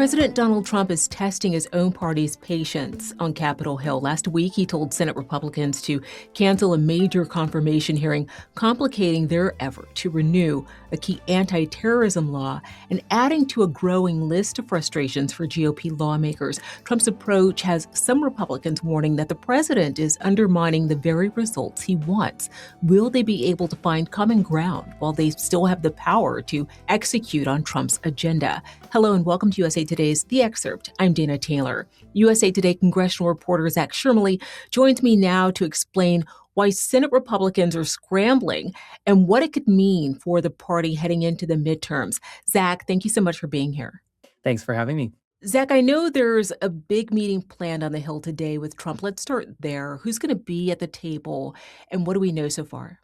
President Donald Trump is testing his own party's patience on Capitol Hill. Last week, he told Senate Republicans to cancel a major confirmation hearing, complicating their effort to renew a key anti-terrorism law and adding to a growing list of frustrations for GOP lawmakers. Trump's approach has some Republicans warning that the president is undermining the very results he wants. Will they be able to find common ground while they still have the power to execute on Trump's agenda? Hello and welcome to USA Today's The Excerpt. I'm Dana Taylor. USA Today congressional reporter Zach Schermele joins me now to explain why Senate Republicans are scrambling and what it could mean for the party heading into the midterms. Zach, thank you so much for being here. Thanks for having me. Zach, I know there's a big meeting planned on the Hill today with Trump. Let's start there. Who's going to be at the table and what do we know so far?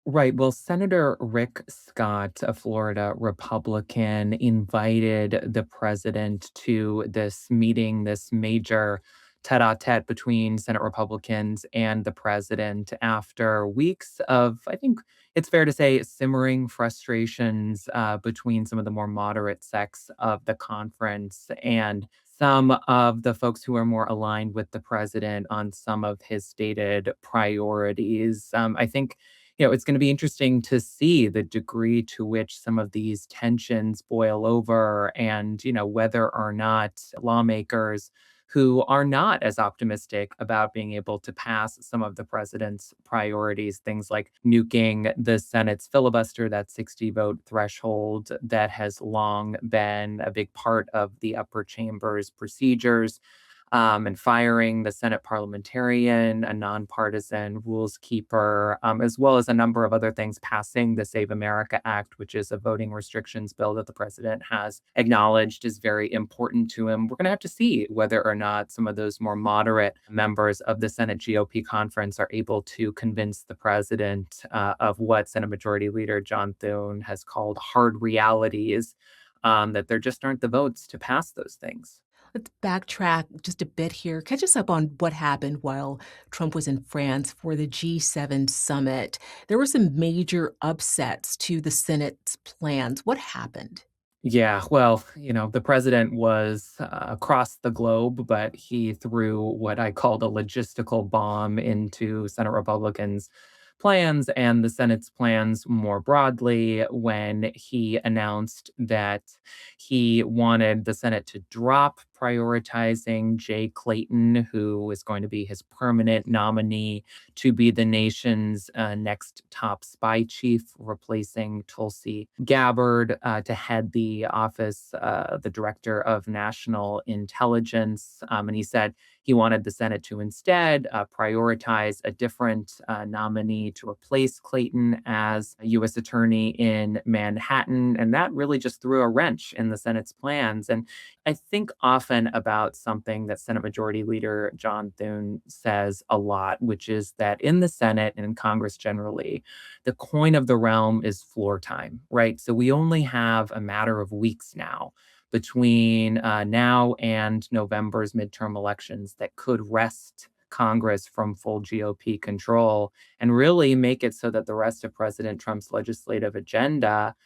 Right. Well, Senator Rick Scott, a Florida Republican, invited the president to this meeting, this major tete-a-tete between Senate Republicans and the president after weeks of, I think it's fair to say, simmering frustrations between some of the more moderate sects of the conference and some of the folks who are more aligned with the president on some of his stated priorities. I think it's going to be interesting to see the degree to which some of these tensions boil over and, whether or not lawmakers who are not as optimistic about being able to pass some of the president's priorities, things like nuking the Senate's filibuster, that 60 vote threshold that has long been a big part of the upper chamber's procedures, and firing the Senate parliamentarian, a nonpartisan rules keeper, as well as a number of other things, passing the Save America Act, which is a voting restrictions bill that the president has acknowledged is very important to him. We're going to have to see whether or not some of those more moderate members of the Senate GOP conference are able to convince the president of what Senate Majority Leader John Thune has called hard realities, that there just aren't the votes to pass those things. Let's backtrack just a bit here. Catch us up on what happened while Trump was in France for the G7 summit. There were some major upsets to the Senate's plans. What happened? Yeah, well, the president was across the globe, but he threw what I called a logistical bomb into Senate Republicans' plans and the Senate's plans more broadly when he announced that he wanted the Senate to drop prioritizing Jay Clayton, who is going to be his permanent nominee to be the nation's next top spy chief, replacing Tulsi Gabbard to head the office, the director of national intelligence. And he said he wanted the Senate to instead prioritize a different nominee to replace Clayton as a U.S. attorney in Manhattan. And that really just threw a wrench in the Senate's plans. And I think often about something that Senate Majority Leader John Thune says a lot, which is that in the Senate and in Congress generally, the coin of the realm is floor time, right? So we only have a matter of weeks now between now and November's midterm elections that could wrest Congress from full GOP control and really make it so that the rest of President Trump's legislative agenda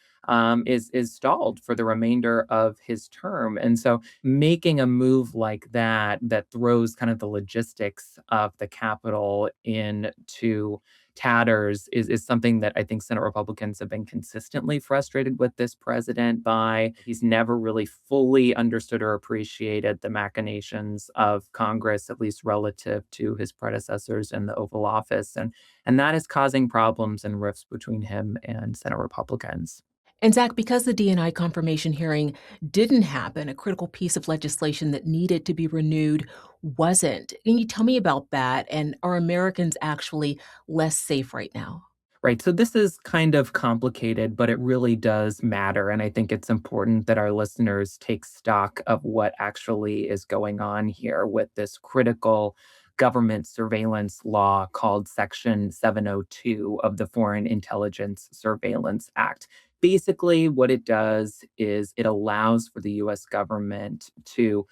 is stalled for the remainder of his term. And so making a move like that throws kind of the logistics of the Capitol into tatters is something that I think Senate Republicans have been consistently frustrated with this president by. He's never really fully understood or appreciated the machinations of Congress, at least relative to his predecessors in the Oval Office. And that is causing problems and rifts between him and Senate Republicans. And Zach, because the D&I confirmation hearing didn't happen, a critical piece of legislation that needed to be renewed wasn't. Can you tell me about that? And are Americans actually less safe right now? Right. So this is kind of complicated, but it really does matter. And I think it's important that our listeners take stock of what actually is going on here with this critical government surveillance law called Section 702 of the Foreign Intelligence Surveillance Act. Basically, what it does is it allows for the US government to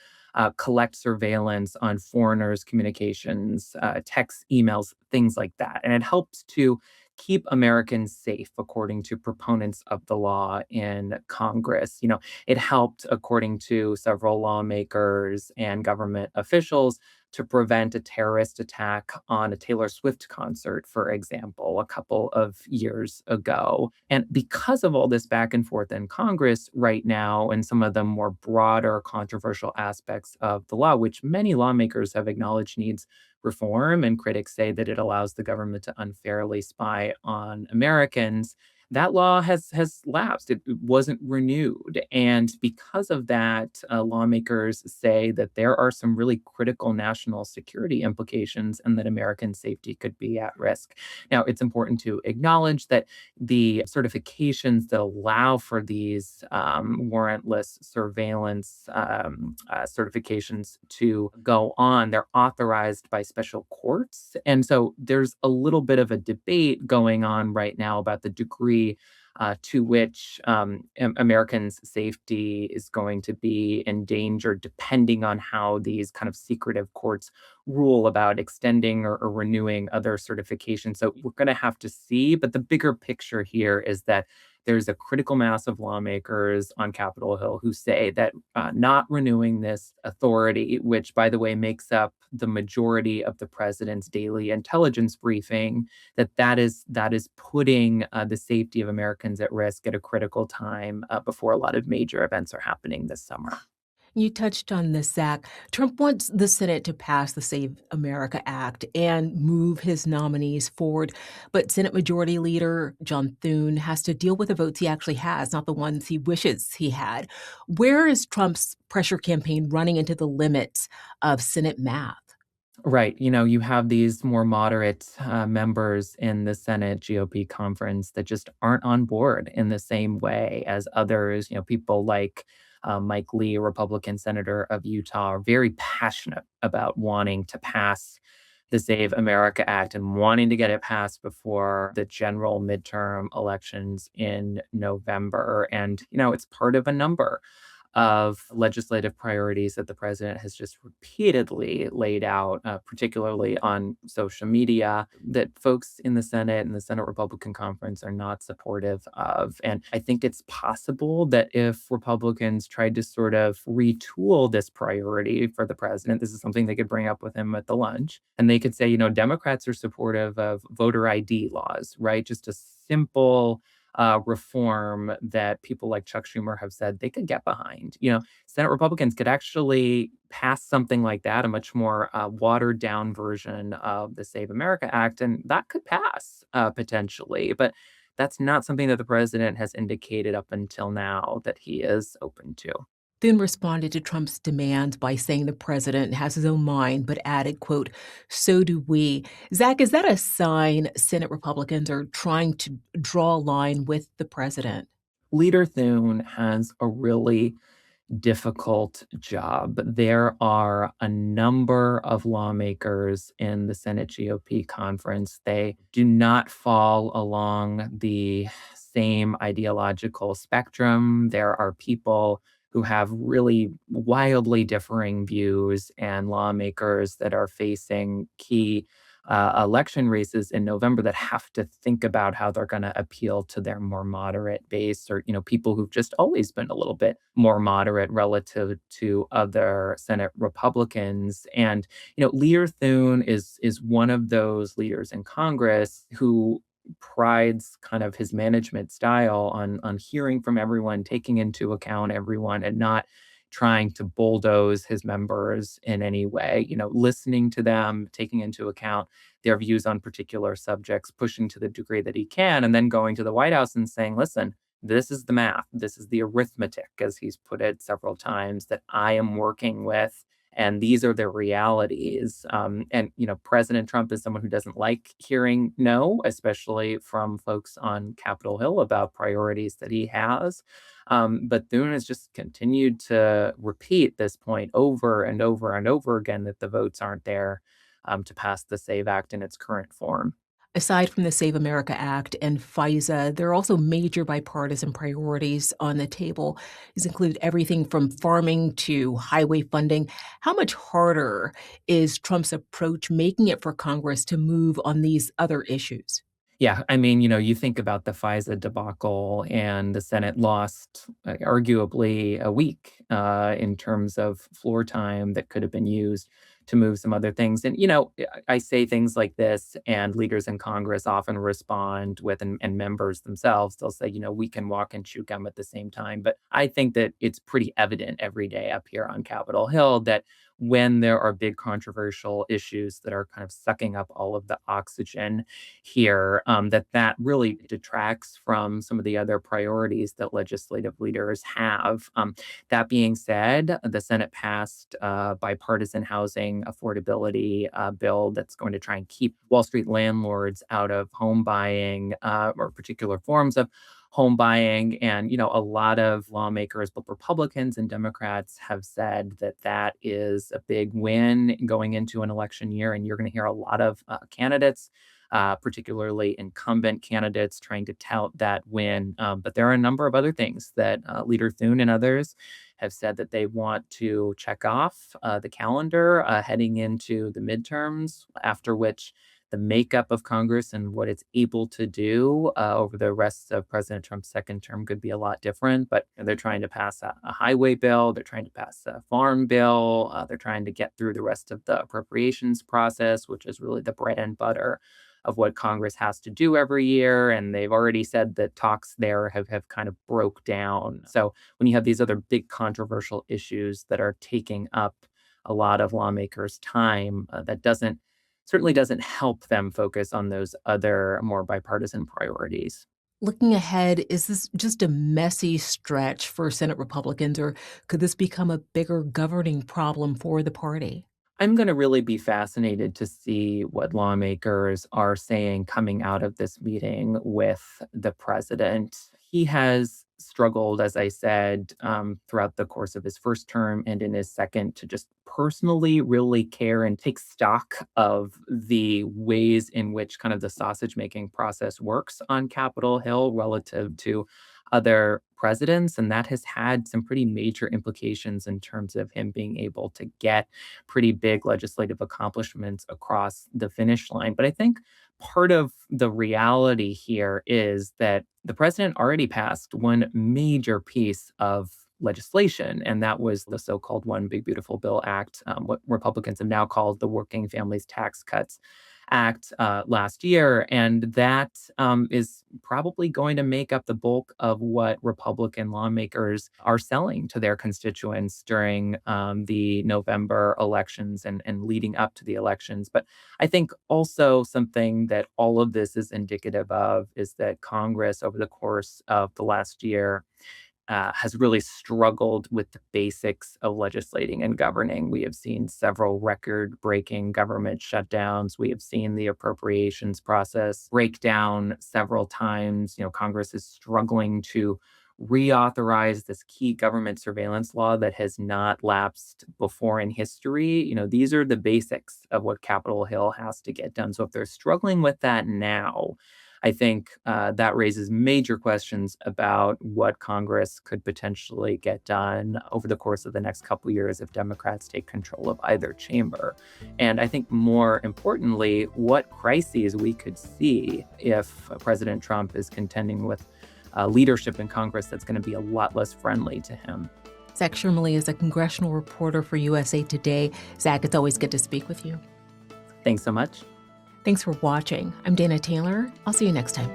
collect surveillance on foreigners' communications, texts, emails, things like that. And it helps to keep Americans safe, according to proponents of the law in Congress. It helped, according to several lawmakers and government officials, to prevent a terrorist attack on a Taylor Swift concert, for example, a couple of years ago. And because of all this back and forth in Congress right now, and some of the more broader controversial aspects of the law, which many lawmakers have acknowledged needs reform, and critics say that it allows the government to unfairly spy on Americans, that law has lapsed. It wasn't renewed, and because of that, lawmakers say that there are some really critical national security implications, and that American safety could be at risk. Now, it's important to acknowledge that the certifications that allow for these warrantless surveillance certifications to go on, they're authorized by special courts. And so there's a little bit of a debate going on right now about the degree to which Americans' safety is going to be endangered, depending on how these kind of secretive courts rule about extending or renewing other certifications. So we're going to have to see. But the bigger picture here is that there's a critical mass of lawmakers on Capitol Hill who say that not renewing this authority, which, by the way, makes up the majority of the president's daily intelligence briefing, that is putting the safety of Americans at risk at a critical time before a lot of major events are happening this summer. You touched on this, Zach. Trump wants the Senate to pass the Save America Act and move his nominees forward. But Senate Majority Leader John Thune has to deal with the votes he actually has, not the ones he wishes he had. Where is Trump's pressure campaign running into the limits of Senate math? Right. You have these more moderate members in the Senate GOP conference that just aren't on board in the same way as others. People like Mike Lee, a Republican senator of Utah, are very passionate about wanting to pass the Save America Act and wanting to get it passed before the general midterm elections in November. And, it's part of a number of legislative priorities that the president has just repeatedly laid out, particularly on social media, that folks in the Senate and the Senate Republican Conference are not supportive of. And I think it's possible that if Republicans tried to sort of retool this priority for the president, this is something they could bring up with him at the lunch. And they could say, Democrats are supportive of voter ID laws, right? Just a simple reform that people like Chuck Schumer have said they could get behind. Senate Republicans could actually pass something like that, a much more watered down version of the Save America Act, and that could pass potentially. But that's not something that the president has indicated up until now that he is open to. Thune responded to Trump's demands by saying the president has his own mind, but added, quote, "So do we." Zach, is that a sign Senate Republicans are trying to draw a line with the president? Leader Thune has a really difficult job. There are a number of lawmakers in the Senate GOP conference. They do not fall along the same ideological spectrum. There are people who have really wildly differing views, and lawmakers that are facing key election races in November that have to think about how they're going to appeal to their more moderate base, or people who've just always been a little bit more moderate relative to other Senate Republicans. And Lear Thune is one of those leaders in Congress who prides kind of his management style on hearing from everyone, taking into account everyone, and not trying to bulldoze his members in any way, listening to them, taking into account their views on particular subjects, pushing to the degree that he can, and then going to the White House and saying, listen, this is the math, this is the arithmetic, as he's put it several times, that I am working with. And these are the realities. President Trump is someone who doesn't like hearing no, especially from folks on Capitol Hill about priorities that he has. But Thune has just continued to repeat this point over and over and over again, that the votes aren't there to pass the SAVE Act in its current form. Aside from the Save America Act and FISA, there are also major bipartisan priorities on the table. These include everything from farming to highway funding. How much harder is Trump's approach making it for Congress to move on these other issues? Yeah, I mean, you think about the FISA debacle, and the Senate lost arguably a week in terms of floor time that could have been used to move some other things. And, I say things like this, and leaders in Congress often respond with, and members themselves, they'll say, we can walk and chew gum at the same time. But I think that it's pretty evident every day up here on Capitol Hill that when there are big controversial issues that are kind of sucking up all of the oxygen here, that really detracts from some of the other priorities that legislative leaders have. That being said, the Senate passed a bipartisan housing affordability bill that's going to try and keep Wall Street landlords out of home buying, or particular forms of home buying. And, a lot of lawmakers, both Republicans and Democrats, have said that that is a big win going into an election year. And you're going to hear a lot of candidates, particularly incumbent candidates, trying to tout that win. But there are a number of other things that Leader Thune and others have said that they want to check off the calendar heading into the midterms, after which the makeup of Congress and what it's able to do over the rest of President Trump's second term could be a lot different. But they're trying to pass a highway bill, they're trying to pass a farm bill, they're trying to get through the rest of the appropriations process, which is really the bread and butter of what Congress has to do every year. And they've already said that talks there have kind of broke down. So when you have these other big controversial issues that are taking up a lot of lawmakers' time, that doesn't certainly doesn't help them focus on those other more bipartisan priorities. Looking ahead, is this just a messy stretch for Senate Republicans, or could this become a bigger governing problem for the party? I'm going to really be fascinated to see what lawmakers are saying coming out of this meeting with the president. He has struggled, as I said, throughout the course of his first term and in his second, to just personally really care and take stock of the ways in which kind of the sausage making process works on Capitol Hill relative to other presidents. And that has had some pretty major implications in terms of him being able to get pretty big legislative accomplishments across the finish line. But I think part of the reality here is that the president already passed one major piece of legislation, and that was the so-called One Big Beautiful Bill Act, what Republicans have now called the Working Families Tax Cuts Act, last year. And that is probably going to make up the bulk of what Republican lawmakers are selling to their constituents during the November elections and leading up to the elections. But I think also something that all of this is indicative of is that Congress, over the course of the last year, has really struggled with the basics of legislating and governing. We have seen several record breaking government shutdowns. We have seen the appropriations process break down several times. Congress is struggling to reauthorize this key government surveillance law that has not lapsed before in history. These are the basics of what Capitol Hill has to get done. So if they're struggling with that now, I think that raises major questions about what Congress could potentially get done over the course of the next couple years if Democrats take control of either chamber. And I think more importantly, what crises we could see if President Trump is contending with leadership in Congress that's going to be a lot less friendly to him. Zach Schermele is a congressional reporter for USA Today. Zach, it's always good to speak with you. Thanks so much. Thanks for watching. I'm Dana Taylor. I'll see you next time.